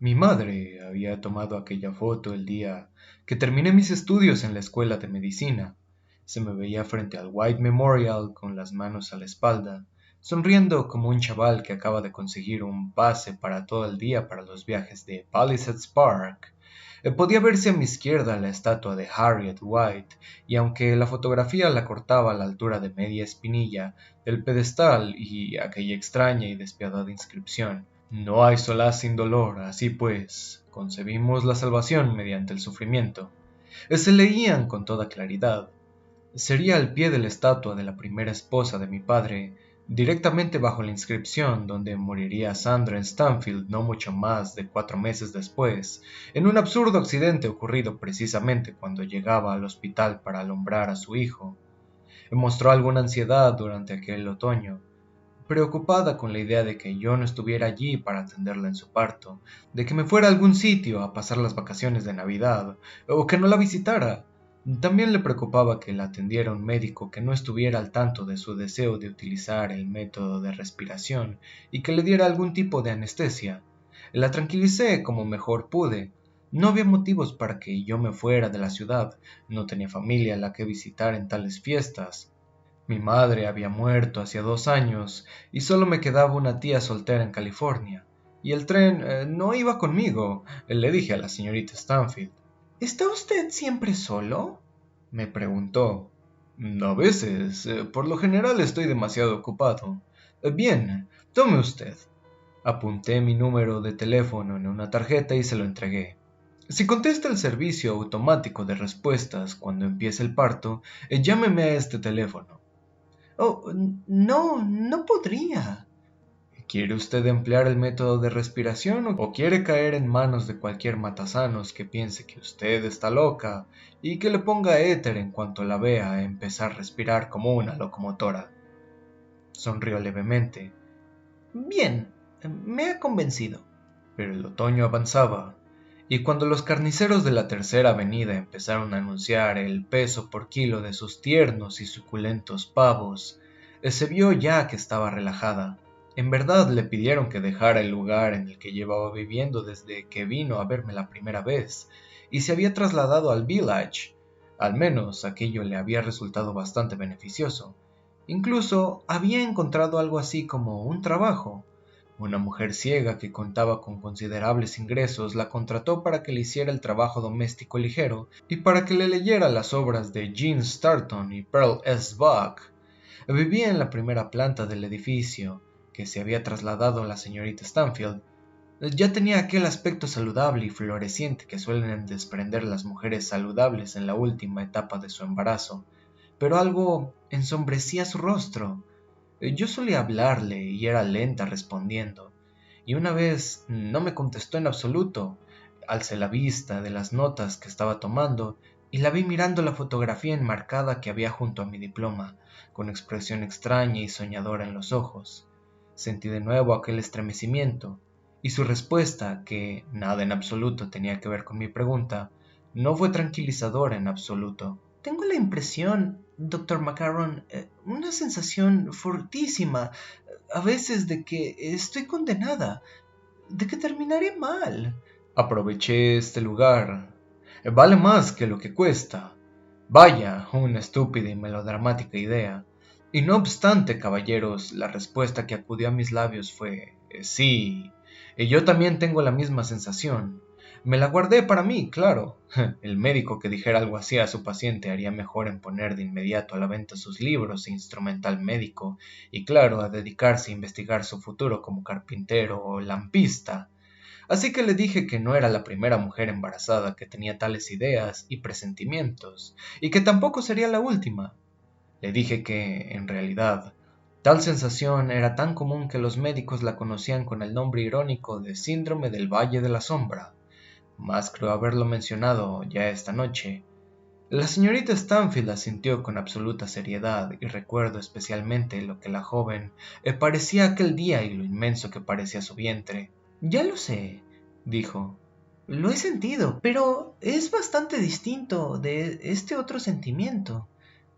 Mi madre había tomado aquella foto el día que terminé mis estudios en la escuela de medicina. Se me veía frente al White Memorial con las manos a la espalda, sonriendo como un chaval que acaba de conseguir un pase para todo el día para los viajes de Palisades Park. Podía verse a mi izquierda la estatua de Harriet White, y aunque la fotografía la cortaba a la altura de media espinilla, el pedestal y aquella extraña y despiadada inscripción: no hay solaz sin dolor, así pues, concebimos la salvación mediante el sufrimiento. Se leían con toda claridad. Sería al pie de la estatua de la primera esposa de mi padre, directamente bajo la inscripción donde moriría Sandra Stanfield no mucho más de 4 meses después, en un absurdo accidente ocurrido precisamente cuando llegaba al hospital para alumbrar a su hijo. Mostró alguna ansiedad durante aquel otoño, preocupada con la idea de que yo no estuviera allí para atenderla en su parto, de que me fuera a algún sitio a pasar las vacaciones de Navidad, o que no la visitara. También le preocupaba que la atendiera un médico que no estuviera al tanto de su deseo de utilizar el método de respiración y que le diera algún tipo de anestesia. La tranquilicé como mejor pude. No había motivos para que yo me fuera de la ciudad, no tenía familia a la que visitar en tales fiestas. Mi madre había muerto hacía 2 años y solo me quedaba una tía soltera en California. Y el tren no iba conmigo, le dije a la señorita Stanfield. ¿Está usted siempre solo? Me preguntó. A veces, por lo general estoy demasiado ocupado. Bien, tome usted. Apunté mi número de teléfono en una tarjeta y se lo entregué. Si contesta el servicio automático de respuestas cuando empiece el parto, llámeme a este teléfono. Oh, no, no podría. ¿Quiere usted emplear el método de respiración o quiere caer en manos de cualquier matasanos que piense que usted está loca y que le ponga éter en cuanto la vea empezar a respirar como una locomotora? Sonrió levemente. Bien, me ha convencido. Pero el otoño avanzaba, y cuando los carniceros de la Tercera Avenida empezaron a anunciar el peso por kilo de sus tiernos y suculentos pavos, se vio ya que estaba relajada. En verdad le pidieron que dejara el lugar en el que llevaba viviendo desde que vino a verme la primera vez, y se había trasladado al Village. Al menos aquello le había resultado bastante beneficioso. Incluso había encontrado algo así como un trabajo. Una mujer ciega que contaba con considerables ingresos la contrató para que le hiciera el trabajo doméstico ligero y para que le leyera las obras de Jean Starton y Pearl S. Buck. Vivía en la primera planta del edificio que se había trasladado la señorita Stanfield. Ya tenía aquel aspecto saludable y floreciente que suelen desprender las mujeres saludables en la última etapa de su embarazo, pero algo ensombrecía su rostro. Yo solía hablarle y era lenta respondiendo, y una vez no me contestó en absoluto. Alcé la vista de las notas que estaba tomando y la vi mirando la fotografía enmarcada que había junto a mi diploma, con expresión extraña y soñadora en los ojos. Sentí de nuevo aquel estremecimiento, y su respuesta, que nada en absoluto tenía que ver con mi pregunta, no fue tranquilizadora en absoluto. Tengo la impresión, doctor Macaron, una sensación fortísima, a veces de que estoy condenada, de que terminaré mal. Aproveché este lugar. Vale más que lo que cuesta. Vaya, una estúpida y melodramática idea. Y no obstante, caballeros, la respuesta que acudió a mis labios fue: sí, y yo también tengo la misma sensación. Me la guardé para mí, claro. El médico que dijera algo así a su paciente haría mejor en poner de inmediato a la venta sus libros e instrumental médico, y claro, a dedicarse a investigar su futuro como carpintero o lampista. Así que le dije que no era la primera mujer embarazada que tenía tales ideas y presentimientos, y que tampoco sería la última. Le dije que, en realidad, tal sensación era tan común que los médicos la conocían con el nombre irónico de síndrome del Valle de la Sombra. Más creo haberlo mencionado ya esta noche. La señorita Stanfield asintió con absoluta seriedad y recuerdo especialmente lo que la joven parecía aquel día y lo inmenso que parecía su vientre. Ya lo sé, dijo. Lo he sentido, pero es bastante distinto de este otro sentimiento.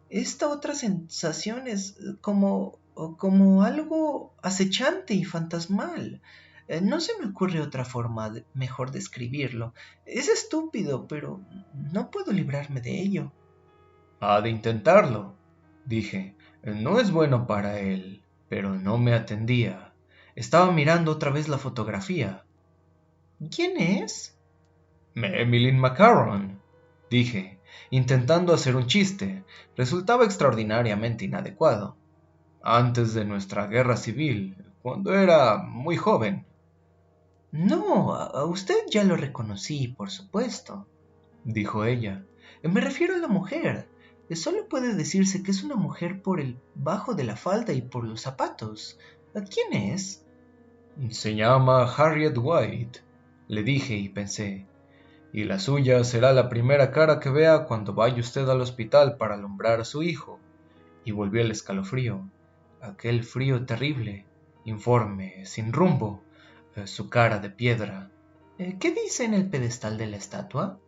Esta otra sensación es como algo acechante y fantasmal. No se me ocurre otra forma mejor de escribirlo. Es estúpido, pero no puedo librarme de ello. Ha de intentarlo, dije. No es bueno para él, pero no me atendía. Estaba mirando otra vez la fotografía. ¿Quién es? Emmeline Macaron, dije, intentando hacer un chiste. Resultaba extraordinariamente inadecuado. Antes de nuestra guerra civil, cuando era muy joven, No, a usted ya lo reconocí, por supuesto. dijo ella. Me refiero a la mujer. Solo puede decirse que es una mujer por el bajo de la falda y por los zapatos. ¿Quién es? Se llama Harriet White, le dije y pensé. Y la suya será la primera cara que vea cuando vaya usted al hospital para alumbrar a su hijo. Y volvió el escalofrío, aquel frío terrible, informe, sin rumbo, su cara de piedra. ¿Qué dice en el pedestal de la estatua?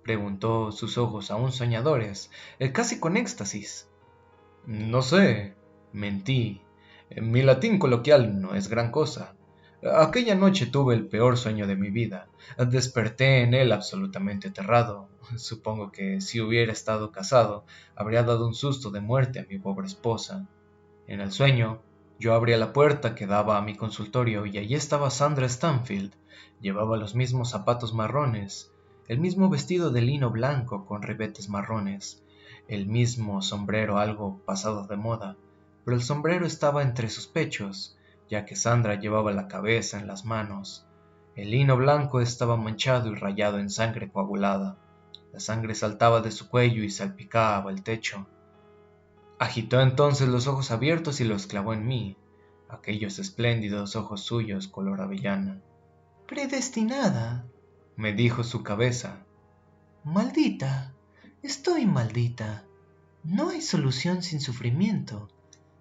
Preguntó, sus ojos aún soñadores, casi con éxtasis. No sé, mentí. Mi latín coloquial no es gran cosa. Aquella noche tuve el peor sueño de mi vida. Desperté en él absolutamente aterrado. Supongo que si hubiera estado casado, habría dado un susto de muerte a mi pobre esposa. En el sueño, yo abría la puerta que daba a mi consultorio y allí estaba Sandra Stanfield. Llevaba los mismos zapatos marrones, el mismo vestido de lino blanco con ribetes marrones, el mismo sombrero algo pasado de moda, pero el sombrero estaba entre sus pechos, ya que Sandra llevaba la cabeza en las manos. El lino blanco estaba manchado y rayado en sangre coagulada. La sangre saltaba de su cuello y salpicaba el techo. Agitó entonces los ojos abiertos y los clavó en mí, aquellos espléndidos ojos suyos color avellana. Predestinada. Me dijo su cabeza. Maldita. Estoy maldita. No hay solución sin sufrimiento.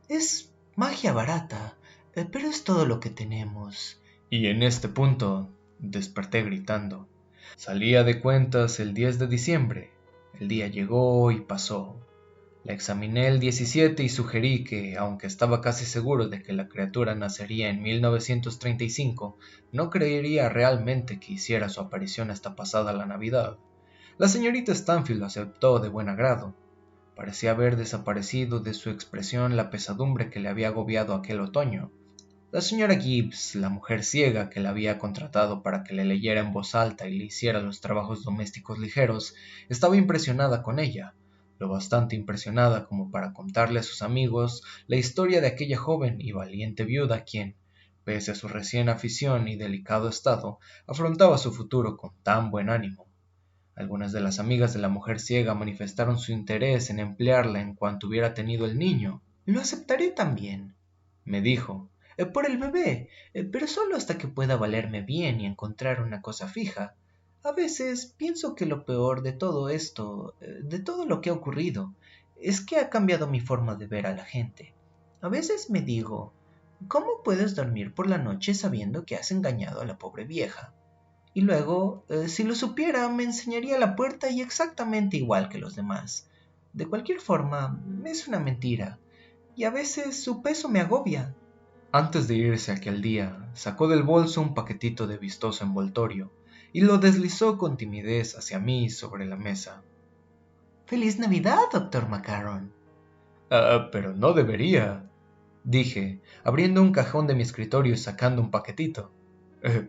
Es magia barata, pero es todo lo que tenemos. Y en este punto desperté gritando. Salía de cuentas el 10 de diciembre. El día llegó y pasó. La examiné el 17 y sugerí que, aunque estaba casi seguro de que la criatura nacería en 1935, no creería realmente que hiciera su aparición hasta pasada la Navidad. La señorita Stanfield lo aceptó de buen grado. Parecía haber desaparecido de su expresión la pesadumbre que le había agobiado aquel otoño. La señora Gibbs, la mujer ciega que la había contratado para que le leyera en voz alta y le hiciera los trabajos domésticos ligeros, estaba impresionada con ella, lo bastante impresionada como para contarle a sus amigos la historia de aquella joven y valiente viuda quien, pese a su recién afición y delicado estado, afrontaba su futuro con tan buen ánimo. Algunas de las amigas de la mujer ciega manifestaron su interés en emplearla en cuanto hubiera tenido el niño. Lo aceptaré también, Me dijo. por el bebé, pero solo hasta que pueda valerme bien y encontrar una cosa fija. A veces pienso que lo peor de todo esto, de todo lo que ha ocurrido, es que ha cambiado mi forma de ver a la gente. A veces me digo, ¿cómo puedes dormir por la noche sabiendo que has engañado a la pobre vieja? Y luego, si lo supiera, me enseñaría la puerta y exactamente igual que los demás. De cualquier forma, es una mentira, y a veces su peso me agobia. Antes de irse aquel día, sacó del bolso un paquetito de vistoso envoltorio y lo deslizó con timidez hacia mí sobre la mesa. ¡Feliz Navidad, doctor Macaron! Pero no debería, dije, abriendo un cajón de mi escritorio y sacando un paquetito.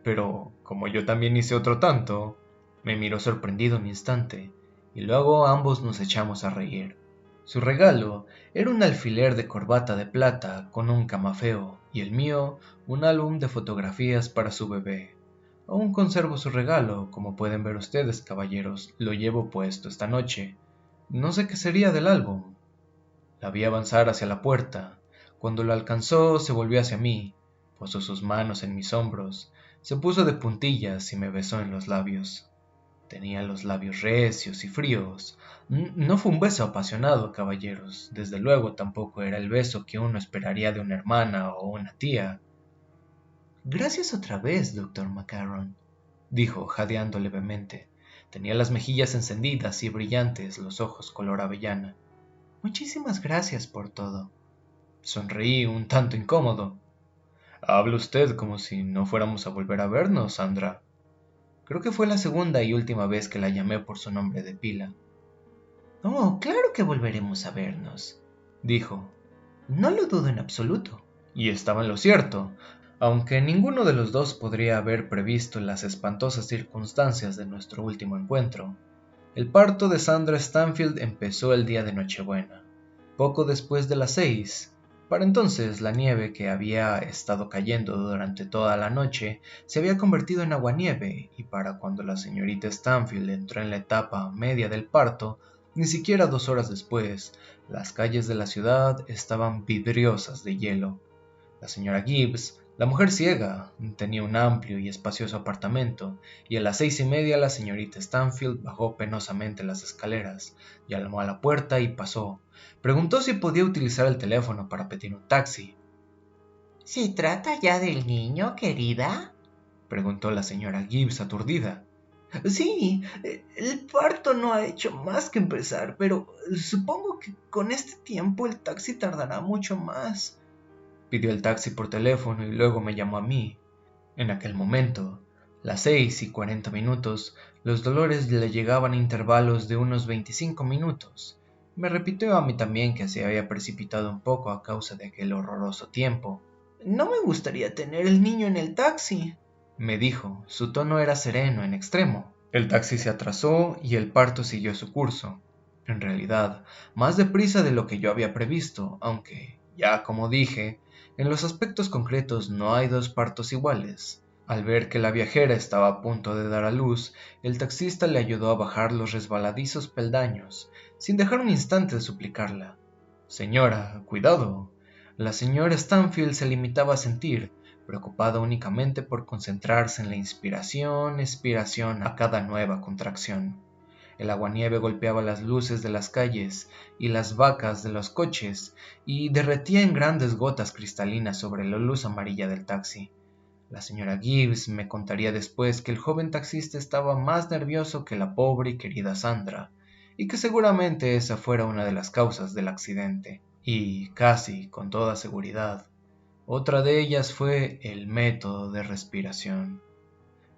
Pero, como yo también hice otro tanto, me miró sorprendido un instante, y luego ambos nos echamos a reír. Su regalo era un alfiler de corbata de plata con un camafeo, y el mío un álbum de fotografías para su bebé. Aún conservo su regalo, como pueden ver ustedes, caballeros, lo llevo puesto esta noche. No sé qué sería del álbum. La vi avanzar hacia la puerta. Cuando lo alcanzó, se volvió hacia mí, posó sus manos en mis hombros, se puso de puntillas y me besó en los labios. Tenía los labios recios y fríos. No fue un beso apasionado, caballeros. Desde luego tampoco era el beso que uno esperaría de una hermana o una tía. Gracias otra vez, doctor Macaron, Dijo, jadeando levemente. Tenía las mejillas encendidas y brillantes, los ojos color avellana. Muchísimas gracias por todo. Sonreí un tanto incómodo. Habla usted como si no fuéramos a volver a vernos, Sandra. Creo que fue la segunda y última vez que la llamé por su nombre de pila. Oh, claro que volveremos a vernos, dijo. No lo dudo en absoluto. Y estaba en lo cierto, aunque ninguno de los dos podría haber previsto las espantosas circunstancias de nuestro último encuentro. El parto de Sandra Stanfield empezó el día de Nochebuena, poco después de las 6. Para entonces la nieve que había estado cayendo durante toda la noche se había convertido en aguanieve y para cuando la señorita Stanfield entró en la etapa media del parto, ni siquiera 2 horas después, las calles de la ciudad estaban vidriosas de hielo. La señora Gibbs, la mujer ciega, tenía un amplio y espacioso apartamento, y a las 6:30 la señorita Stanfield bajó penosamente las escaleras, llamó a la puerta y pasó. Preguntó si podía utilizar el teléfono para pedir un taxi. ¿Se trata ya del niño, querida? Preguntó la señora Gibbs aturdida. Sí, el parto no ha hecho más que empezar, pero supongo que con este tiempo el taxi tardará mucho más. Pidió el taxi por teléfono y luego me llamó a mí. En aquel momento, las 6:40, los dolores le llegaban a intervalos de unos 25 minutos. Me repitió a mí también que se había precipitado un poco a causa de aquel horroroso tiempo. No me gustaría tener el niño en el taxi, Me dijo, su tono era sereno en extremo. El taxi se atrasó y el parto siguió su curso. En realidad, más deprisa de lo que yo había previsto, aunque, ya como dije, en los aspectos concretos no hay dos partos iguales. Al ver que la viajera estaba a punto de dar a luz, el taxista le ayudó a bajar los resbaladizos peldaños, sin dejar un instante de suplicarla. Señora, cuidado. La señora Stanfield se limitaba a sentir, preocupada únicamente por concentrarse en la inspiración, expiración a cada nueva contracción. El aguanieve golpeaba las luces de las calles y las vacas de los coches y derretía en grandes gotas cristalinas sobre la luz amarilla del taxi. La señora Gibbs me contaría después que el joven taxista estaba más nervioso que la pobre y querida Sandra, y que seguramente esa fuera una de las causas del accidente. Y, casi con toda seguridad, otra de ellas fue el método de respiración.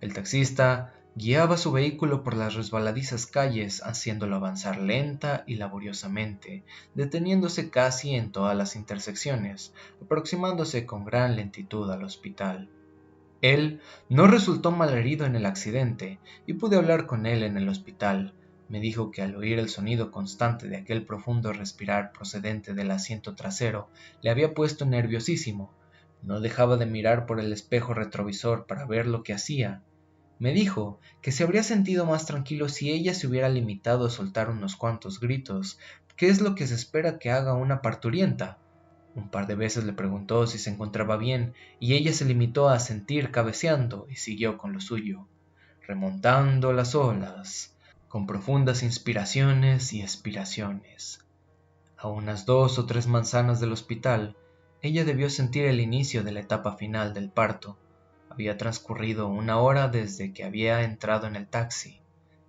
El taxista guiaba su vehículo por las resbaladizas calles, haciéndolo avanzar lenta y laboriosamente, deteniéndose casi en todas las intersecciones, aproximándose con gran lentitud al hospital. Él no resultó malherido en el accidente y pude hablar con él en el hospital. Me dijo que al oír el sonido constante de aquel profundo respirar procedente del asiento trasero, le había puesto nerviosísimo. No dejaba de mirar por el espejo retrovisor para ver lo que hacía. Me dijo que se habría sentido más tranquilo si ella se hubiera limitado a soltar unos cuantos gritos, que es lo que se espera que haga una parturienta. Un par de veces le preguntó si se encontraba bien y ella se limitó a asentir cabeceando y siguió con lo suyo, remontando las olas, con profundas inspiraciones y expiraciones. A unas 2 o 3 manzanas del hospital, ella debió sentir el inicio de la etapa final del parto. Había transcurrido 1 hora desde que había entrado en el taxi.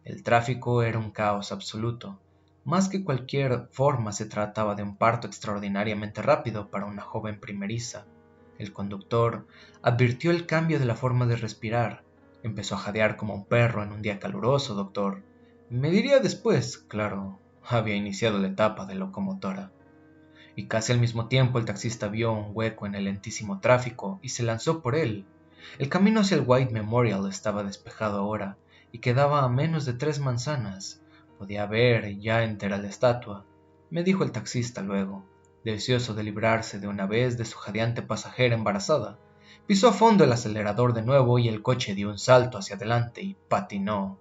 El tráfico era un caos absoluto. Más que cualquier forma se trataba de un parto extraordinariamente rápido para una joven primeriza. El conductor advirtió el cambio de la forma de respirar. Empezó a jadear como un perro en un día caluroso, doctor. Me diría después, claro, había iniciado la etapa de locomotora. Y casi al mismo tiempo el taxista vio un hueco en el lentísimo tráfico y se lanzó por él. El camino hacia el White Memorial estaba despejado ahora y quedaba a menos de 3 manzanas. Podía ver ya entera la estatua, me dijo el taxista luego, deseoso de librarse de una vez de su jadeante pasajera embarazada. Pisó a fondo el acelerador de nuevo y el coche dio un salto hacia adelante y patinó.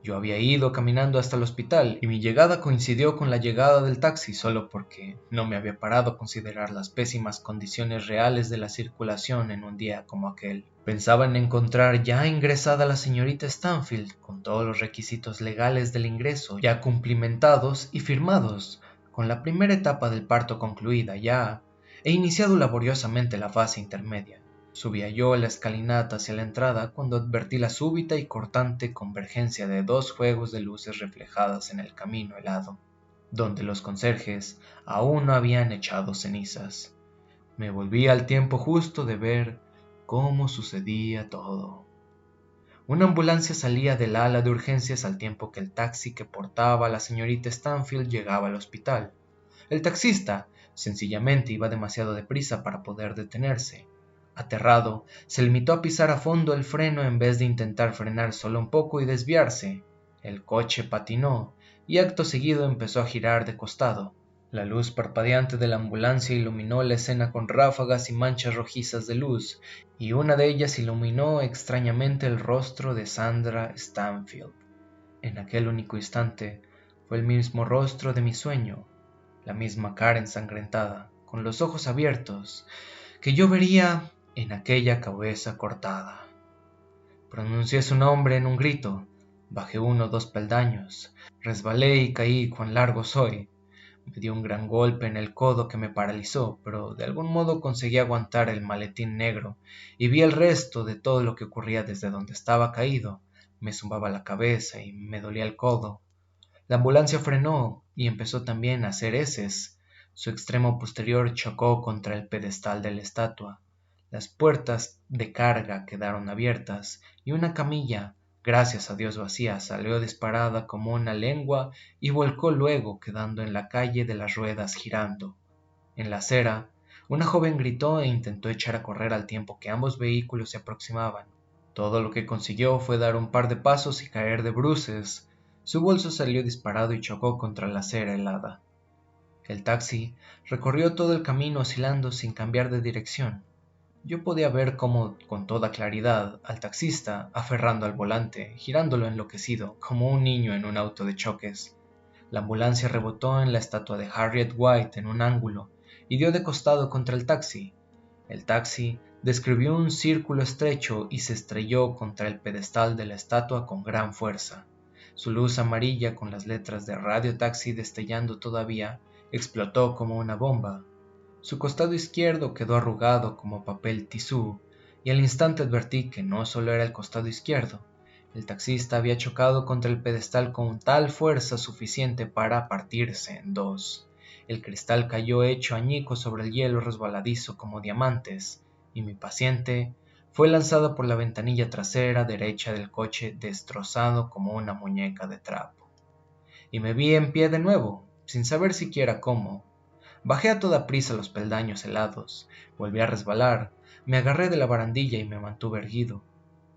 Yo había ido caminando hasta el hospital y mi llegada coincidió con la llegada del taxi solo porque no me había parado a considerar las pésimas condiciones reales de la circulación en un día como aquel. Pensaba en encontrar ya ingresada la señorita Stanfield con todos los requisitos legales del ingreso ya cumplimentados y firmados, con la primera etapa del parto concluida ya, e iniciado laboriosamente la fase intermedia. Subía yo la escalinata hacia la entrada cuando advertí la súbita y cortante convergencia de 2 juegos de luces reflejadas en el camino helado, donde los conserjes aún no habían echado cenizas. Me volví al tiempo justo de ver cómo sucedía todo. Una ambulancia salía del ala de urgencias al tiempo que el taxi que portaba a la señorita Stanfield llegaba al hospital. El taxista, sencillamente, iba demasiado deprisa para poder detenerse. Aterrado, se limitó a pisar a fondo el freno en vez de intentar frenar solo un poco y desviarse. El coche patinó y acto seguido empezó a girar de costado. La luz parpadeante de la ambulancia iluminó la escena con ráfagas y manchas rojizas de luz, y una de ellas iluminó extrañamente el rostro de Sandra Stanfield. En aquel único instante fue el mismo rostro de mi sueño, la misma cara ensangrentada, con los ojos abiertos, que yo vería en aquella cabeza cortada. Pronuncié su nombre en un grito, bajé 1 o 2 peldaños, resbalé y caí cuán largo soy. Me dio un gran golpe en el codo que me paralizó, pero de algún modo conseguí aguantar el maletín negro y vi el resto de todo lo que ocurría desde donde estaba caído. Me zumbaba la cabeza y me dolía el codo. La ambulancia frenó y empezó también a hacer heces. Su extremo posterior chocó contra el pedestal de la estatua. Las puertas de carga quedaron abiertas y una camilla, gracias a Dios vacía, salió disparada como una lengua y volcó luego, quedando en la calle de las ruedas girando. En la acera, una joven gritó e intentó echar a correr al tiempo que ambos vehículos se aproximaban. Todo lo que consiguió fue dar un par de pasos y caer de bruces. Su bolso salió disparado y chocó contra la acera helada. El taxi recorrió todo el camino oscilando sin cambiar de dirección. Yo podía ver cómo, con toda claridad, al taxista aferrando al volante, girándolo enloquecido, como un niño en un auto de choques. La ambulancia rebotó en la estatua de Harriet White en un ángulo y dio de costado contra el taxi. El taxi describió un círculo estrecho y se estrelló contra el pedestal de la estatua con gran fuerza. Su luz amarilla, con las letras de Radio Taxi destellando todavía, explotó como una bomba. Su costado izquierdo quedó arrugado como papel tisú, y al instante advertí que no solo era el costado izquierdo. El taxista había chocado contra el pedestal con tal fuerza suficiente para partirse en dos. El cristal cayó hecho añicos sobre el hielo resbaladizo como diamantes, y mi paciente fue lanzada por la ventanilla trasera derecha del coche destrozado como una muñeca de trapo. Y me vi en pie de nuevo, sin saber siquiera cómo. Bajé a toda prisa los peldaños helados, volví a resbalar, me agarré de la barandilla y me mantuve erguido.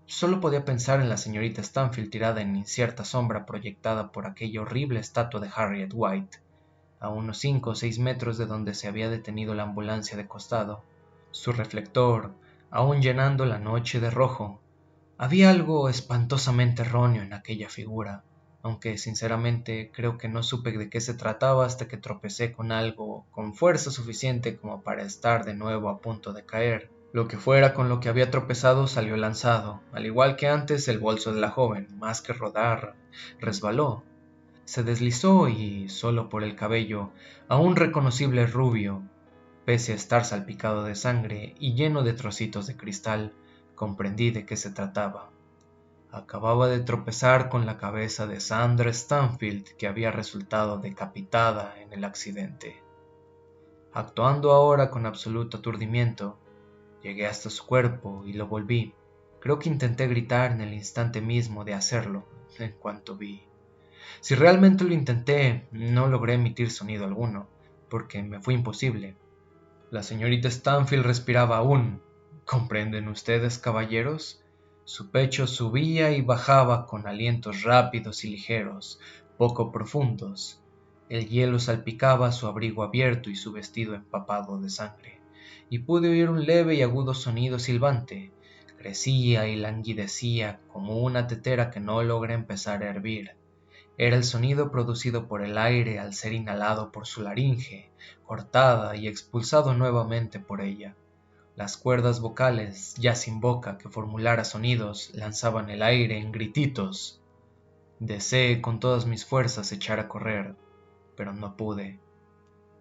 Solo podía pensar en la señorita Stanfield tirada en incierta sombra proyectada por aquella horrible estatua de Harriet White, a unos 5 o 6 metros de donde se había detenido la ambulancia de costado. Su reflector, aún llenando la noche de rojo. Había algo espantosamente erróneo en aquella figura, aunque sinceramente creo que no supe de qué se trataba hasta que tropecé con algo con fuerza suficiente como para estar de nuevo a punto de caer. Lo que fuera con lo que había tropezado salió lanzado, al igual que antes el bolso de la joven, más que rodar, resbaló. Se deslizó y, solo por el cabello, aún reconocible rubio, pese a estar salpicado de sangre y lleno de trocitos de cristal, comprendí de qué se trataba. Acababa de tropezar con la cabeza de Sandra Stanfield, que había resultado decapitada en el accidente. Actuando ahora con absoluto aturdimiento, llegué hasta su cuerpo y lo volví. Creo que intenté gritar en el instante mismo de hacerlo, en cuanto vi. Si realmente lo intenté, no logré emitir sonido alguno, porque me fue imposible. La señorita Stanfield respiraba aún. ¿Comprenden ustedes, caballeros? Su pecho subía y bajaba con alientos rápidos y ligeros, poco profundos. El hielo salpicaba su abrigo abierto y su vestido empapado de sangre, y pude oír un leve y agudo sonido silbante. Crecía y languidecía como una tetera que no logra empezar a hervir. Era el sonido producido por el aire al ser inhalado por su laringe, cortada y expulsado nuevamente por ella. Las cuerdas vocales, ya sin boca que formulara sonidos, lanzaban el aire en grititos. Deseé con todas mis fuerzas echar a correr, pero no pude.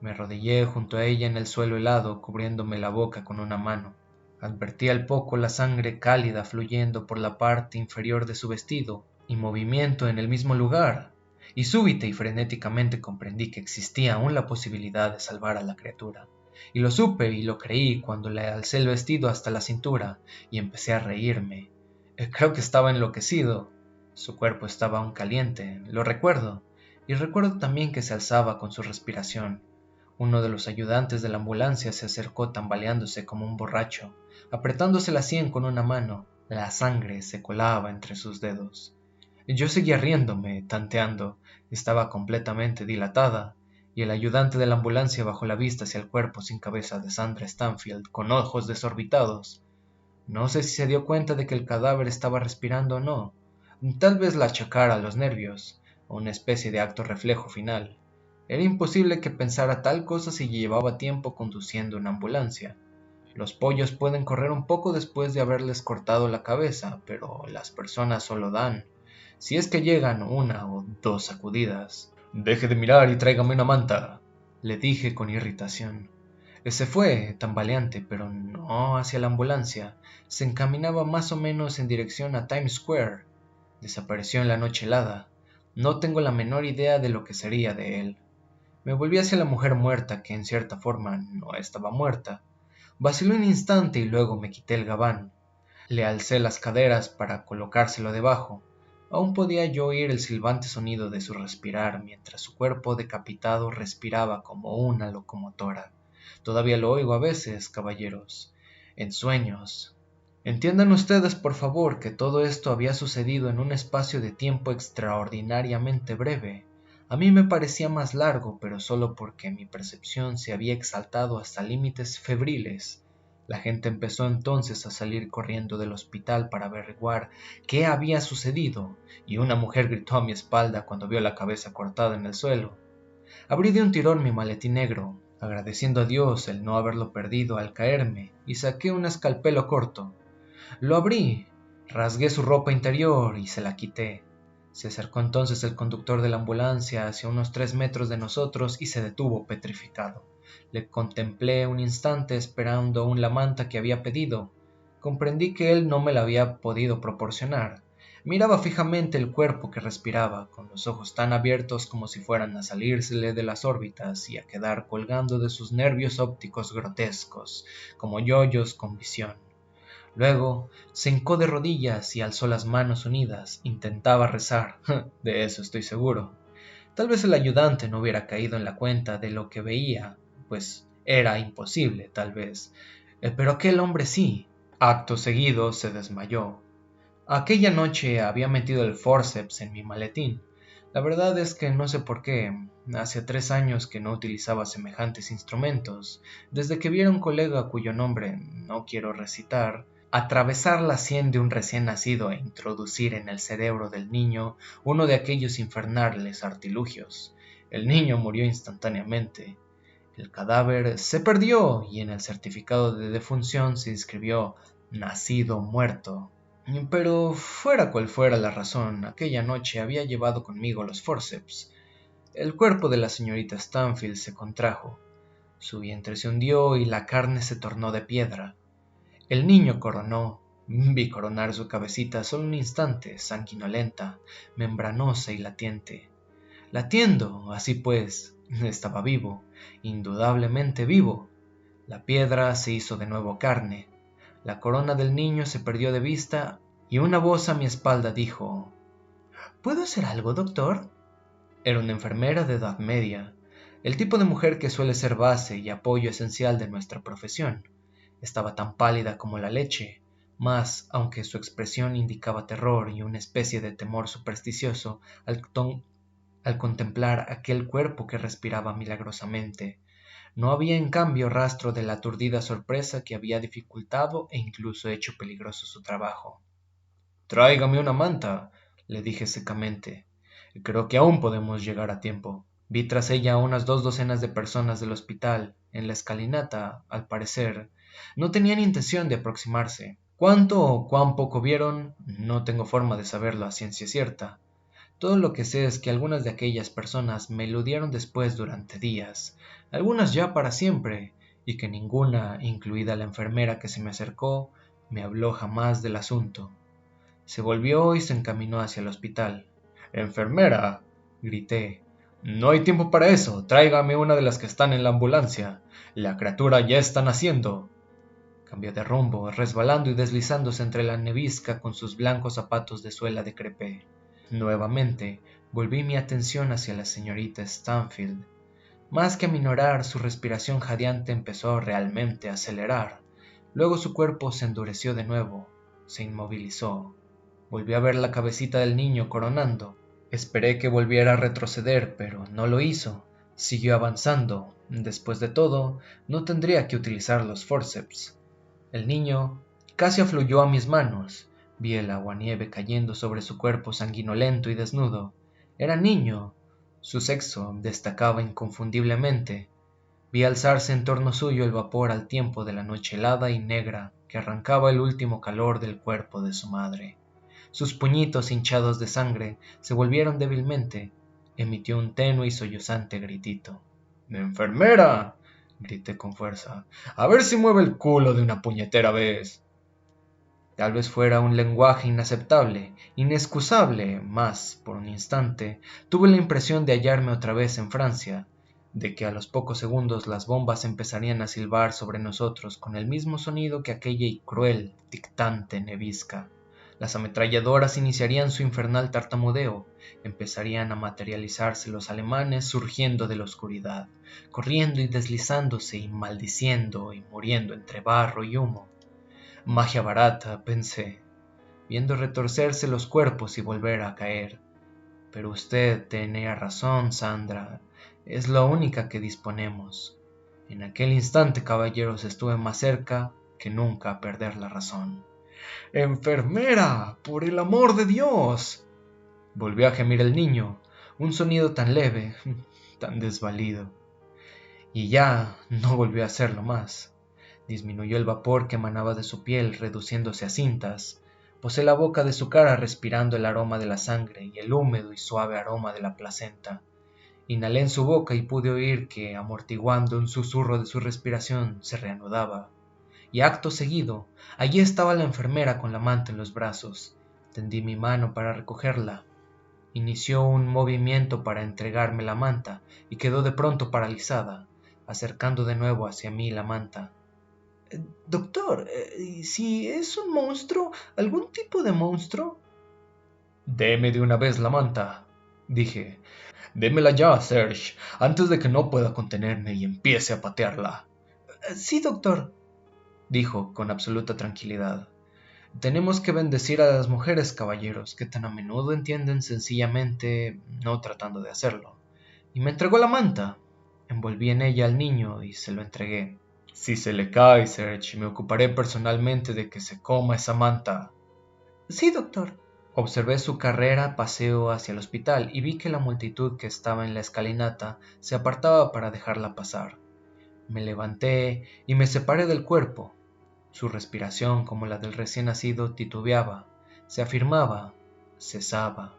Me arrodillé junto a ella en el suelo helado, cubriéndome la boca con una mano. Advertí al poco la sangre cálida fluyendo por la parte inferior de su vestido, y movimiento en el mismo lugar, y súbita y frenéticamente comprendí que existía aún la posibilidad de salvar a la criatura. Y lo supe y lo creí cuando le alcé el vestido hasta la cintura y empecé a reírme. Creo que estaba enloquecido. Su cuerpo estaba aún caliente, lo recuerdo. Y recuerdo también que se alzaba con su respiración. Uno de los ayudantes de la ambulancia se acercó tambaleándose como un borracho, apretándose la sien con una mano. La sangre se colaba entre sus dedos. Yo seguía riéndome, tanteando. Estaba completamente dilatada, y el ayudante de la ambulancia bajó la vista hacia el cuerpo sin cabeza de Sandra Stanfield, con ojos desorbitados. No sé si se dio cuenta de que el cadáver estaba respirando o no. Tal vez la achacara a los nervios, o una especie de acto reflejo final. Era imposible que pensara tal cosa si llevaba tiempo conduciendo una ambulancia. Los pollos pueden correr un poco después de haberles cortado la cabeza, pero las personas solo dan, si es que llegan, una o dos sacudidas. Deje de mirar y tráigame una manta, le dije con irritación. Se fue, tambaleante, pero no hacia la ambulancia. Se encaminaba más o menos en dirección a Times Square. Desapareció en la noche helada. No tengo la menor idea de lo que sería de él. Me volví hacia la mujer muerta, que en cierta forma no estaba muerta. Vacilé un instante y luego me quité el gabán. Le alcé las caderas para colocárselo debajo. Aún podía yo oír el silbante sonido de su respirar mientras su cuerpo decapitado respiraba como una locomotora. Todavía lo oigo a veces, caballeros, en sueños. Entiendan ustedes, por favor, que todo esto había sucedido en un espacio de tiempo extraordinariamente breve. A mí me parecía más largo, pero solo porque mi percepción se había exaltado hasta límites febriles. La gente empezó entonces a salir corriendo del hospital para averiguar qué había sucedido, y una mujer gritó a mi espalda cuando vio la cabeza cortada en el suelo. Abrí de un tirón mi maletín negro, agradeciendo a Dios el no haberlo perdido al caerme, y saqué un escalpelo corto. Lo abrí, rasgué su ropa interior y se la quité. Se acercó entonces el conductor de la ambulancia hacia unos 3 metros de nosotros y se detuvo petrificado. Le contemplé un instante esperando aún la manta que había pedido. Comprendí que él no me la había podido proporcionar. Miraba fijamente el cuerpo que respiraba, con los ojos tan abiertos como si fueran a salírsele de las órbitas y a quedar colgando de sus nervios ópticos grotescos, como yoyos con visión. Luego se hincó de rodillas y alzó las manos unidas. Intentaba rezar, de eso estoy seguro. Tal vez el ayudante no hubiera caído en la cuenta de lo que veía, pues era imposible, tal vez. Pero aquel hombre sí. Acto seguido se desmayó. Aquella noche había metido el forceps en mi maletín. La verdad es que no sé por qué. Hace 3 años que no utilizaba semejantes instrumentos, desde que vi a un colega cuyo nombre no quiero recitar, atravesar la sien de un recién nacido e introducir en el cerebro del niño uno de aquellos infernales artilugios. El niño murió instantáneamente. El cadáver se perdió y en el certificado de defunción se inscribió nacido muerto. Pero fuera cual fuera la razón, aquella noche había llevado conmigo los forceps. El cuerpo de la señorita Stanfield se contrajo, su vientre se hundió y la carne se tornó de piedra. El niño coronó. Vi coronar su cabecita solo un instante, sanguinolenta, membranosa y latiente. Latiendo, así pues, estaba vivo, indudablemente vivo. La piedra se hizo de nuevo carne. La corona del niño se perdió de vista y una voz a mi espalda dijo: ¿Puedo hacer algo, doctor? Era una enfermera de edad media, el tipo de mujer que suele ser base y apoyo esencial de nuestra profesión. Estaba tan pálida como la leche, mas, aunque su expresión indicaba terror y una especie de temor supersticioso al contemplar aquel cuerpo que respiraba milagrosamente, no había en cambio rastro de la aturdida sorpresa que había dificultado e incluso hecho peligroso su trabajo. Tráigame una manta, le dije secamente. Creo que aún podemos llegar a tiempo. Vi tras ella a unas 2 docenas de personas del hospital. En la escalinata, al parecer, no tenían intención de aproximarse. ¿Cuánto o cuán poco vieron? No tengo forma de saberlo a ciencia cierta. Todo lo que sé es que algunas de aquellas personas me eludieron después durante días, algunas ya para siempre, y que ninguna, incluida la enfermera que se me acercó, me habló jamás del asunto. Se volvió y se encaminó hacia el hospital. «¡Enfermera!», grité. No hay tiempo para eso. Tráigame una de las que están en la ambulancia. La criatura ya está naciendo. Cambió de rumbo, resbalando y deslizándose entre la nevisca con sus blancos zapatos de suela de crepé. Nuevamente, volví mi atención hacia la señorita Stanfield. Más que aminorar, su respiración jadeante empezó realmente a acelerar. Luego su cuerpo se endureció de nuevo, se inmovilizó. Volví a ver la cabecita del niño coronando. Esperé que volviera a retroceder, pero no lo hizo. Siguió avanzando. Después de todo, no tendría que utilizar los forceps. El niño casi afluyó a mis manos. Vi el aguanieve cayendo sobre su cuerpo sanguinolento y desnudo. Era niño. Su sexo destacaba inconfundiblemente. Vi alzarse en torno suyo el vapor al tiempo de la noche helada y negra que arrancaba el último calor del cuerpo de su madre. Sus puñitos hinchados de sangre se volvieron débilmente. Emitió un tenue y sollozante gritito. ¡Enfermera! Grité con fuerza. A ver si mueve el culo de una puñetera vez. Tal vez fuera un lenguaje inaceptable, inexcusable, mas, por un instante, tuve la impresión de hallarme otra vez en Francia, de que a los pocos segundos las bombas empezarían a silbar sobre nosotros con el mismo sonido que aquella y cruel, dictante nevisca. Las ametralladoras iniciarían su infernal tartamudeo, empezarían a materializarse los alemanes surgiendo de la oscuridad, corriendo y deslizándose y maldiciendo y muriendo entre barro y humo. Magia barata, pensé, viendo retorcerse los cuerpos y volver a caer. Pero usted tenía razón, Sandra, es la única que disponemos. En aquel instante, caballeros, estuve más cerca que nunca a perder la razón. ¡Enfermera! ¡Por el amor de Dios! Volvió a gemir el niño, un sonido tan leve, tan desvalido. Y ya no volvió a hacerlo más. Disminuyó el vapor que emanaba de su piel, reduciéndose a cintas. Posé la boca de su cara respirando el aroma de la sangre y el húmedo y suave aroma de la placenta. Inhalé en su boca y pude oír que, amortiguando un susurro de su respiración, se reanudaba. Y acto seguido, allí estaba la enfermera con la manta en los brazos. Tendí mi mano para recogerla. Inició un movimiento para entregarme la manta y quedó de pronto paralizada, acercando de nuevo hacia mí la manta. Doctor, si es un monstruo, algún tipo de monstruo. Deme de una vez la manta, dije. Démela ya, Serge, antes de que no pueda contenerme y empiece a patearla. Sí, doctor, dijo con absoluta tranquilidad. Tenemos que bendecir a las mujeres, caballeros, que tan a menudo entienden sencillamente no tratando de hacerlo. Y me entregó la manta. Envolví en ella al niño y se lo entregué. Si se le cae, Serge, me ocuparé personalmente de que se coma esa manta. Sí, doctor. Observé su carrera paseo hacia el hospital y vi que la multitud que estaba en la escalinata se apartaba para dejarla pasar. Me levanté y me separé del cuerpo. Su respiración, como la del recién nacido, titubeaba, se afirmaba, cesaba.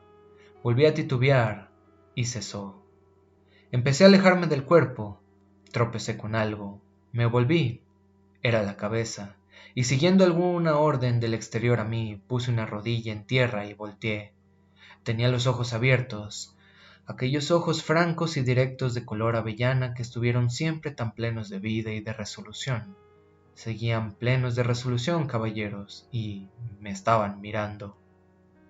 Volví a titubear y cesó. Empecé a alejarme del cuerpo. Tropecé con algo. Me volví. Era la cabeza. Y siguiendo alguna orden del exterior a mí, puse una rodilla en tierra y volteé. Tenía los ojos abiertos. Aquellos ojos francos y directos de color avellana que estuvieron siempre tan plenos de vida y de resolución. Seguían plenos de resolución, caballeros, y me estaban mirando.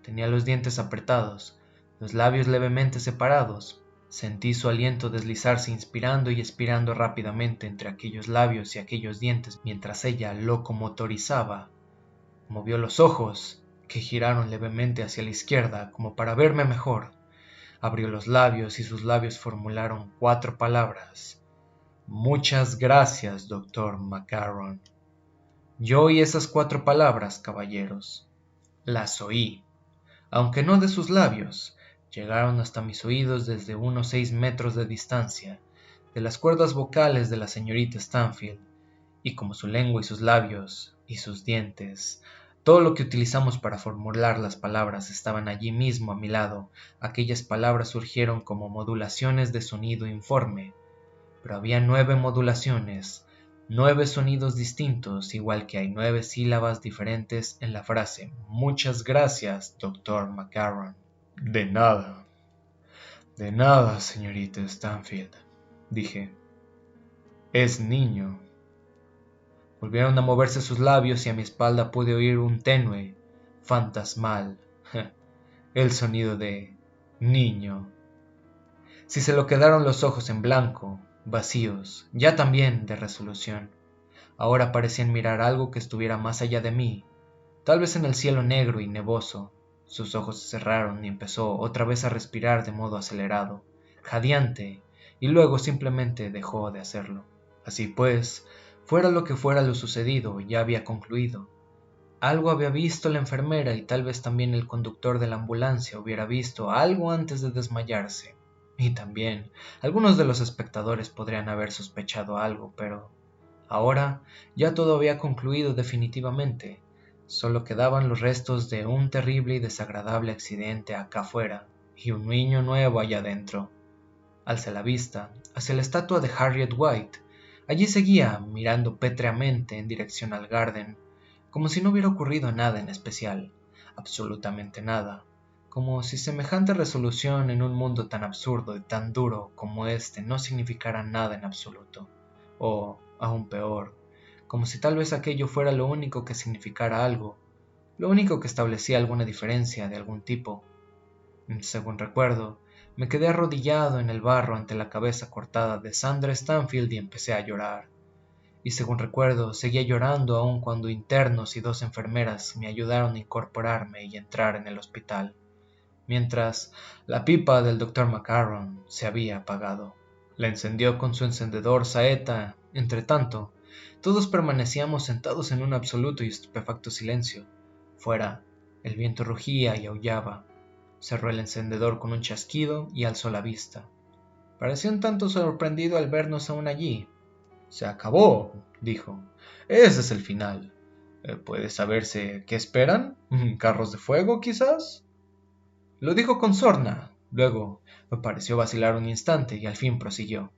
Tenía los dientes apretados, los labios levemente separados. Sentí su aliento deslizarse inspirando y expirando rápidamente entre aquellos labios y aquellos dientes mientras ella locomotorizaba. Movió los ojos, que giraron levemente hacia la izquierda como para verme mejor. Abrió los labios y sus labios formularon 4 palabras. Muchas gracias, doctor Macaron. Yo oí esas 4 palabras, caballeros. Las oí, aunque no de sus labios. Llegaron hasta mis oídos desde unos 6 metros de distancia, de las cuerdas vocales de la señorita Stanfield, y como su lengua y sus labios, y sus dientes, todo lo que utilizamos para formular las palabras estaban allí mismo a mi lado, aquellas palabras surgieron como modulaciones de sonido informe, pero había 9 modulaciones, 9 sonidos distintos, igual que hay 9 sílabas diferentes en la frase «Muchas gracias, doctor Macaron». De nada. De nada, señorita Stanfield, dije. Es niño. Volvieron a moverse sus labios y a mi espalda pude oír un tenue, fantasmal, el sonido de niño. Si se lo quedaron los ojos en blanco, vacíos, ya también de resolución. Ahora parecían mirar algo que estuviera más allá de mí, tal vez en el cielo negro y nevoso. Sus ojos se cerraron y empezó otra vez a respirar de modo acelerado, jadeante, y luego simplemente dejó de hacerlo. Así pues, fuera lo que fuera lo sucedido, ya había concluido. Algo había visto la enfermera y tal vez también el conductor de la ambulancia hubiera visto algo antes de desmayarse. Y también algunos de los espectadores podrían haber sospechado algo, pero ahora ya todo había concluido definitivamente. Solo quedaban los restos de un terrible y desagradable accidente acá afuera y un niño nuevo allá adentro. Alcé la vista hacia la estatua de Harriet White. Allí seguía, mirando pétreamente en dirección al Garden, como si no hubiera ocurrido nada en especial, absolutamente nada, como si semejante resolución en un mundo tan absurdo y tan duro como este no significara nada en absoluto, o, aún peor, como si tal vez aquello fuera lo único que significara algo, lo único que establecía alguna diferencia de algún tipo. Según recuerdo, me quedé arrodillado en el barro ante la cabeza cortada de Sandra Stanfield y empecé a llorar. Y según recuerdo, seguía llorando aun cuando internos y dos enfermeras me ayudaron a incorporarme y entrar en el hospital, mientras la pipa del doctor Macaron se había apagado. La encendió con su encendedor saeta. Entretanto, todos permanecíamos sentados en un absoluto y estupefacto silencio. Fuera, el viento rugía y aullaba. Cerró el encendedor con un chasquido y alzó la vista. Pareció un tanto sorprendido al vernos aún allí. Se acabó, dijo. Ese es el final. ¿Puede saberse qué esperan? ¿Carros de fuego, quizás? Lo dijo con sorna. Luego me pareció vacilar un instante y al fin prosiguió.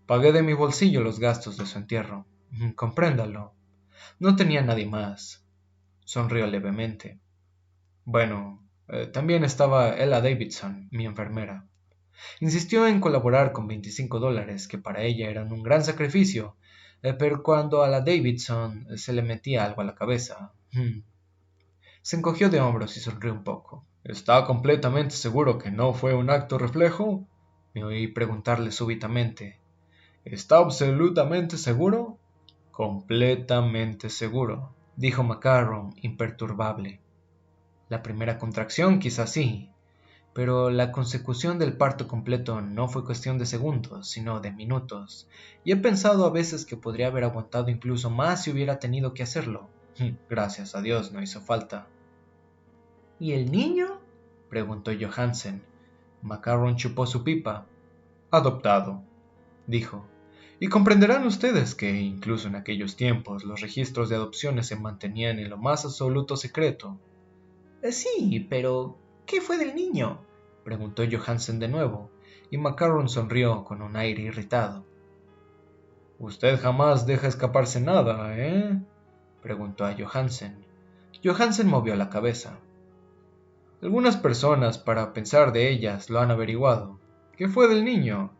Pagué de mi bolsillo los gastos de su entierro. Compréndalo. No tenía nadie más. Sonrió levemente. Bueno, también estaba Ella Davidson, mi enfermera. Insistió en colaborar con $25, que para ella eran un gran sacrificio, pero cuando a la Davidson se le metía algo a la cabeza, se encogió de hombros y sonrió un poco. ¿Está completamente seguro que no fue un acto reflejo? Me oí preguntarle súbitamente. ¿Está absolutamente seguro? Completamente seguro, dijo Macaron, imperturbable. La primera contracción quizás sí, pero la consecución del parto completo no fue cuestión de segundos, sino de minutos, y he pensado a veces que podría haber aguantado incluso más si hubiera tenido que hacerlo. Gracias a Dios no hizo falta. ¿Y el niño? Preguntó Johansen. Macaron chupó su pipa. Adoptado, dijo. Y comprenderán ustedes que, incluso en aquellos tiempos, los registros de adopciones se mantenían en lo más absoluto secreto. Sí, pero ¿qué fue del niño? Preguntó Johansen de nuevo, y Macaron sonrió con un aire irritado. Usted jamás deja escaparse nada, ¿eh? Preguntó a Johansen. Johansen movió la cabeza. Algunas personas, para pensar de ellas, lo han averiguado. ¿Qué fue del niño?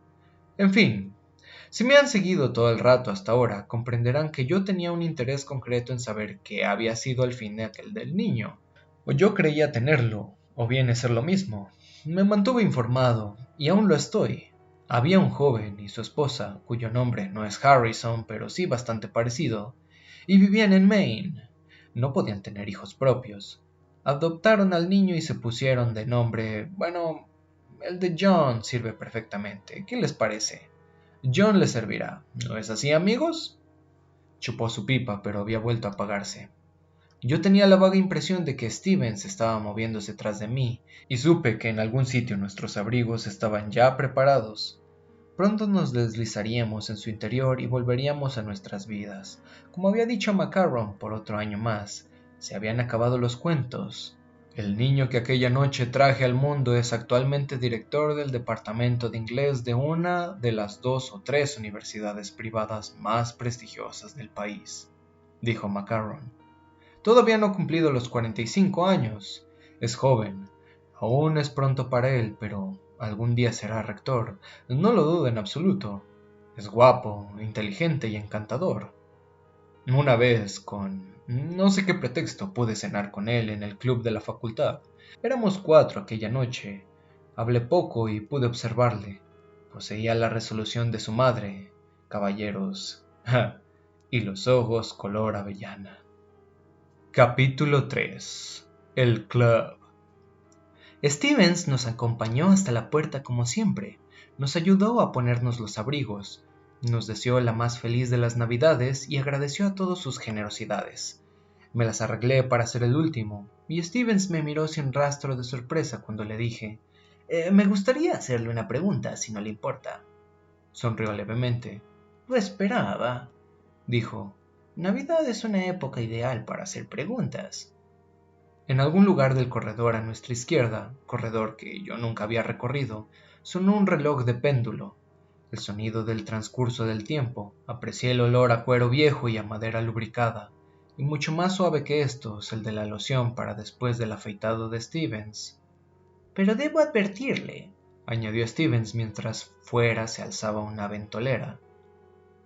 En fin, si me han seguido todo el rato hasta ahora, comprenderán que yo tenía un interés concreto en saber qué había sido el fin de aquel del niño. O yo creía tenerlo, o viene a ser lo mismo. Me mantuve informado, y aún lo estoy. Había un joven y su esposa, cuyo nombre no es Harrison, pero sí bastante parecido, y vivían en Maine. No podían tener hijos propios. Adoptaron al niño y se pusieron de nombre, bueno, el de John sirve perfectamente. ¿Qué les parece? John les servirá. ¿No es así, amigos? Chupó su pipa, pero había vuelto a apagarse. Yo tenía la vaga impresión de que Stevens estaba moviéndose tras de mí, y supe que en algún sitio nuestros abrigos estaban ya preparados. Pronto nos deslizaríamos en su interior y volveríamos a nuestras vidas. Como había dicho Macaron por otro año más, se habían acabado los cuentos. El niño que aquella noche traje al mundo es actualmente director del departamento de inglés de una de las 2 o 3 universidades privadas más prestigiosas del país, dijo Macaron. Todavía no ha cumplido los 45 años. Es joven. Aún es pronto para él, pero algún día será rector, no lo dudo en absoluto. Es guapo, inteligente y encantador. Una vez, con no sé qué pretexto, pude cenar con él en el club de la facultad. Éramos 4 aquella noche. Hablé poco y pude observarle. Poseía la resolución de su madre, caballeros, y los ojos color avellana. Capítulo 3. El club. Stevens nos acompañó hasta la puerta como siempre, nos ayudó a ponernos los abrigos, nos deseó la más feliz de las Navidades y agradeció a todos sus generosidades. Me las arreglé para ser el último, y Stevens me miró sin rastro de sorpresa cuando le dije, me gustaría hacerle una pregunta, si no le importa. Sonrió levemente. Lo esperaba, dijo. Navidad es una época ideal para hacer preguntas. En algún lugar del corredor a nuestra izquierda, corredor que yo nunca había recorrido, sonó un reloj de péndulo. El sonido del transcurso del tiempo, aprecié el olor a cuero viejo y a madera lubricada, y mucho más suave que estos, el de la loción para después del afeitado de Stevens. Pero debo advertirle, añadió Stevens mientras fuera se alzaba una ventolera,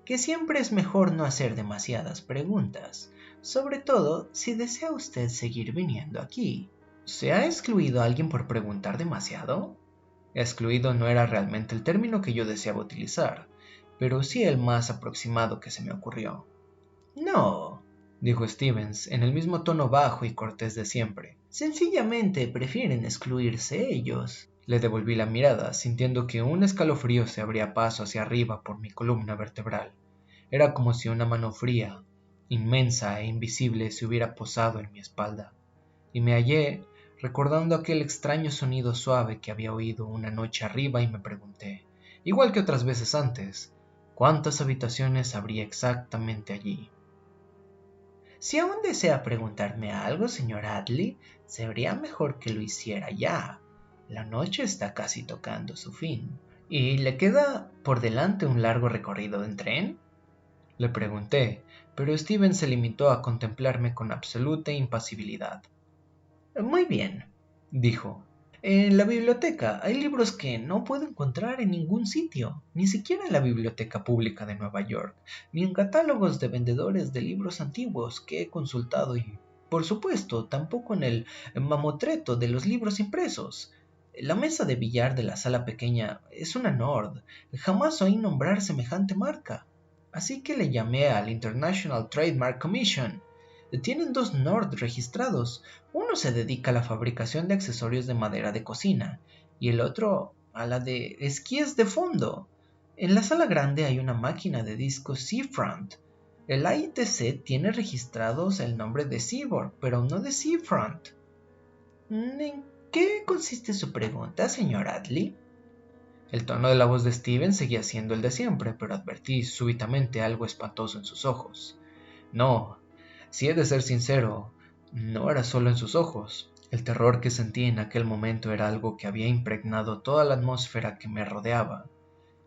que siempre es mejor no hacer demasiadas preguntas, sobre todo si desea usted seguir viniendo aquí. ¿Se ha excluido a alguien por preguntar demasiado? Excluido no era realmente el término que yo deseaba utilizar, pero sí el más aproximado que se me ocurrió. No, dijo Stevens en el mismo tono bajo y cortés de siempre. Sencillamente prefieren excluirse ellos. Le devolví la mirada, sintiendo que un escalofrío se abría paso hacia arriba por mi columna vertebral. Era como si una mano fría, inmensa e invisible se hubiera posado en mi espalda. Y me hallé recordando aquel extraño sonido suave que había oído una noche arriba y me pregunté, igual que otras veces antes, ¿cuántas habitaciones habría exactamente allí? Si aún desea preguntarme algo, señor Adley, sería mejor que lo hiciera ya. La noche está casi tocando su fin. ¿Y le queda por delante un largo recorrido en tren? Le pregunté, pero Steven se limitó a contemplarme con absoluta impasibilidad. Muy bien, dijo. En la biblioteca hay libros que no puedo encontrar en ningún sitio, ni siquiera en la Biblioteca Pública de Nueva York, ni en catálogos de vendedores de libros antiguos que he consultado y, por supuesto, tampoco en el mamotreto de los libros impresos. La mesa de billar de la sala pequeña es una Nord. Jamás oí nombrar semejante marca. Así que le llamé al International Trademark Commission. Tienen 2 Nord registrados. Uno se dedica a la fabricación de accesorios de madera de cocina y el otro a la de esquíes de fondo. En la sala grande hay una máquina de discos Seafront. El AITC tiene registrados el nombre de Seaboard, pero no de Seafront. ¿En qué consiste su pregunta, señor Adley? El tono de la voz de Steven seguía siendo el de siempre, pero advertí súbitamente algo espantoso en sus ojos. No, si he de ser sincero, no era solo en sus ojos. El terror que sentí en aquel momento era algo que había impregnado toda la atmósfera que me rodeaba.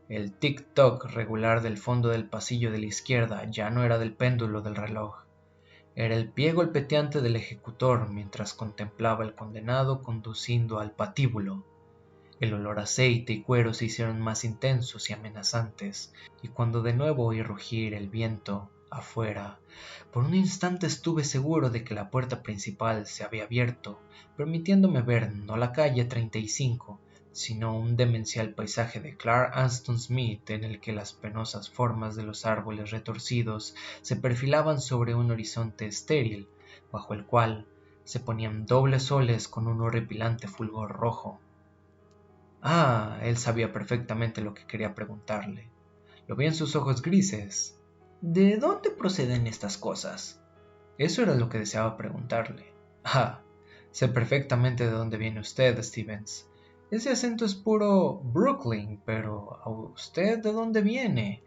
El tic-toc regular del fondo del pasillo de la izquierda ya no era del péndulo del reloj. Era el pie golpeteante del ejecutor mientras contemplaba al condenado conduciendo al patíbulo. El olor a aceite y cuero se hicieron más intensos y amenazantes, y cuando de nuevo oí rugir el viento afuera, por un instante estuve seguro de que la puerta principal se había abierto, permitiéndome ver no la calle 35, sino un demencial paisaje de Clark Anston Smith en el que las penosas formas de los árboles retorcidos se perfilaban sobre un horizonte estéril, bajo el cual se ponían dobles soles con un horripilante fulgor rojo. Él sabía perfectamente lo que quería preguntarle. Lo vi en sus ojos grises. ¿De dónde proceden estas cosas? Eso era lo que deseaba preguntarle. Sé perfectamente de dónde viene usted, Stevens. Ese acento es puro Brooklyn, pero ¿a usted de dónde viene?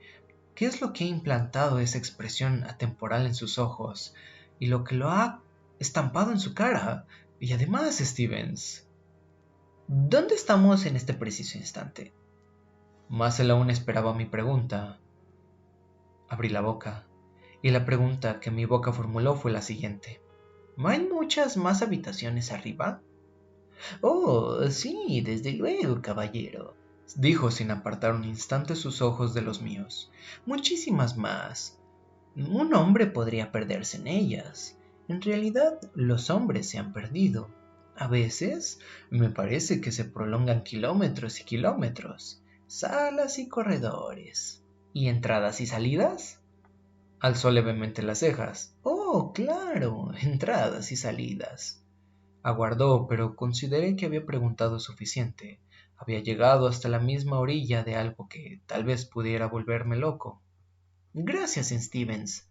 ¿Qué es lo que ha implantado esa expresión atemporal en sus ojos y lo que lo ha estampado en su cara? Y además, Stevens, ¿dónde estamos en este preciso instante? Más él aún esperaba mi pregunta. Abrí la boca, y la pregunta que mi boca formuló fue la siguiente. ¿No hay muchas más habitaciones arriba? Oh, sí, desde luego, caballero, dijo sin apartar un instante sus ojos de los míos. Muchísimas más. Un hombre podría perderse en ellas. En realidad, los hombres se han perdido. A veces, me parece que se prolongan kilómetros y kilómetros, salas y corredores. ¿Y entradas y salidas? Alzó levemente las cejas. Oh, claro, entradas y salidas. Aguardó, pero consideré que había preguntado suficiente. Había llegado hasta la misma orilla de algo que tal vez pudiera volverme loco. Gracias, Stevens.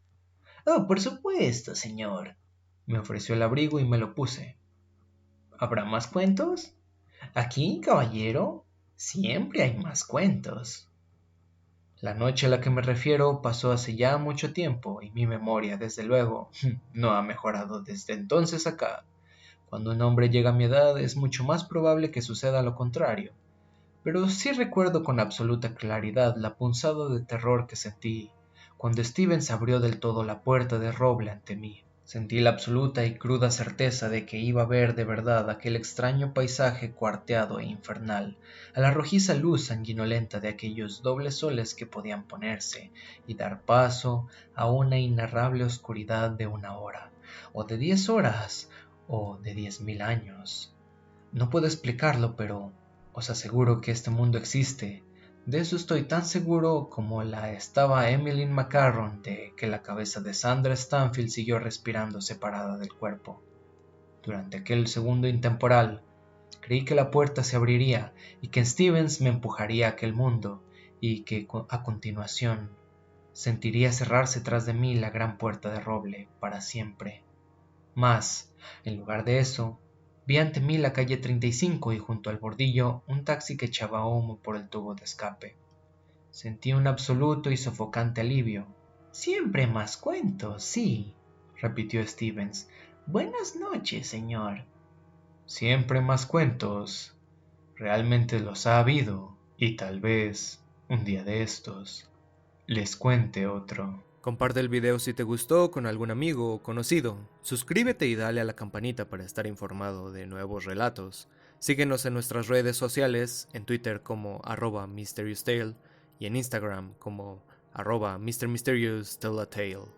Oh, por supuesto, señor. Me ofreció el abrigo y me lo puse. ¿Habrá más cuentos? Aquí, caballero, siempre hay más cuentos. La noche a la que me refiero pasó hace ya mucho tiempo y mi memoria, desde luego, no ha mejorado desde entonces acá. Cuando un hombre llega a mi edad es mucho más probable que suceda lo contrario. Pero sí recuerdo con absoluta claridad la punzada de terror que sentí cuando Stevens abrió del todo la puerta de roble ante mí. Sentí la absoluta y cruda certeza de que iba a ver de verdad aquel extraño paisaje cuarteado e infernal, a la rojiza luz sanguinolenta de aquellos dobles soles que podían ponerse y dar paso a una inarrable oscuridad de 1 hora, o de 10 horas, o de 10.000 años. No puedo explicarlo, pero os aseguro que este mundo existe. De eso estoy tan seguro como la estaba Emmeline McCarron de que la cabeza de Sandra Stanfield siguió respirando separada del cuerpo. Durante aquel segundo intemporal, creí que la puerta se abriría y que Stevens me empujaría a aquel mundo y que a continuación sentiría cerrarse tras de mí la gran puerta de roble para siempre. Mas, en lugar de eso, vi ante mí la calle 35 y junto al bordillo un taxi que echaba humo por el tubo de escape. Sentí un absoluto y sofocante alivio. Siempre más cuentos, sí, repitió Stevens. Buenas noches, señor. Siempre más cuentos. Realmente los ha habido, y tal vez, un día de estos, les cuente otro. Comparte el video si te gustó con algún amigo o conocido. Suscríbete y dale a la campanita para estar informado de nuevos relatos. Síguenos en nuestras redes sociales, en Twitter como @MysteriousTale y en Instagram como @MrMysteriousTellATale.